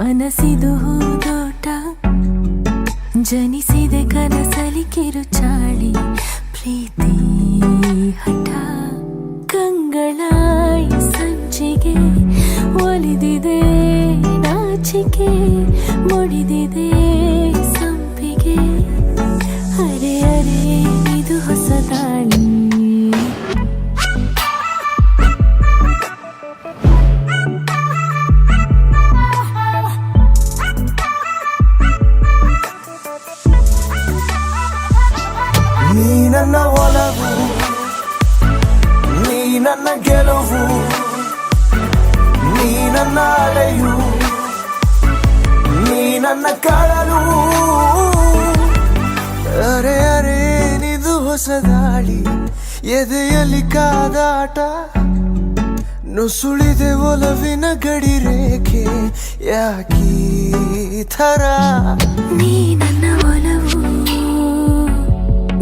ಮನಸಿದು ಹೂದೋಟ ಜನಿಸಿದೆ ಕನಸಲಿ ಕಿರುಚಾಳಿ ಪ್ರೀತಿ ಹಠ ಕಂಗಳಾಯಿ ಸಂಚಿಗೆ ಒಲಿದಿದೆ ನಾಚಿಕೆ ಮುಡಿದಿದೆ ಸಂಪಿಗೆ ಅರೆ ಅರೆ ಇದು ಹೊಸ ದಾಳಿ ನೀ ನನ್ನ ಒಲವು ನೀ ನನ್ನ ಗೆಲುವು ನೀ ನನ್ನ ಅಲೆಯು ನೀ ನನ್ನ ಕಳಲು ಅರೆ ಅರೆ ನಿದು ಹೊಸ ದಾಳಿ ಎದೆಯಲ್ಲಿ ಕಾದಾಟ ನುಸುಳಿದೆ ಒಲವಿನ ಗಡಿ ರೇಖೆ ಯಾಕೀ ಥರ ನೀ ನನ್ನ ಒಲವು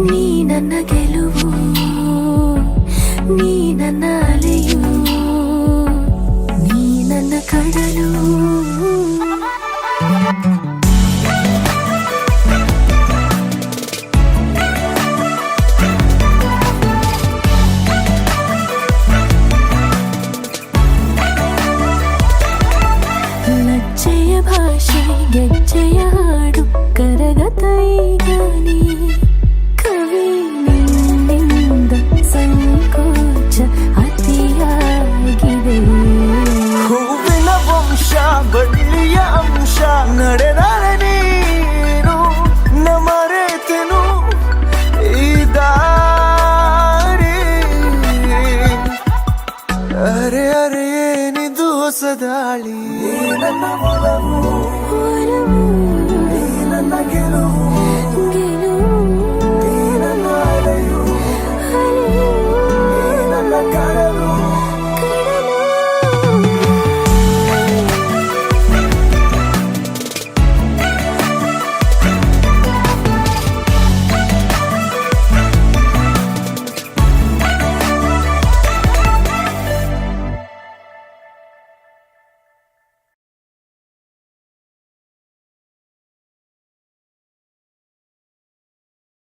ನೀ ನನ್ನ ಗೆಲುವು ನೀ ನನ್ನ ಅಲೆಯು ನೀ ನನ್ನ ಕಡಲು ಲಜ್ಜೆಯ ಭಾಷೆ ಗೆಜ್ಜೆಯ ಹಾಡು ಕರಗತ ಈಗ ನೀ ಕವಿ ನಿನ್ನಿಂದ ಸಂಕೋಚ ಅತಿಯಾಗಿದೆ ಹೂವಿನ ವಂಶ ಬಳ್ಳಿಯ ಅಂಶ ನಡೆದರೆ ನೀನು ನಮರೆತೆನು ಈ ದಾರಿ ಅರೆ ಅರೆ ಏನಿದು ಹೊಸ ದಾಳಿ ನನ್ನ ಒಲವು ನೀ ನನ್ನ ಗೆಲುವು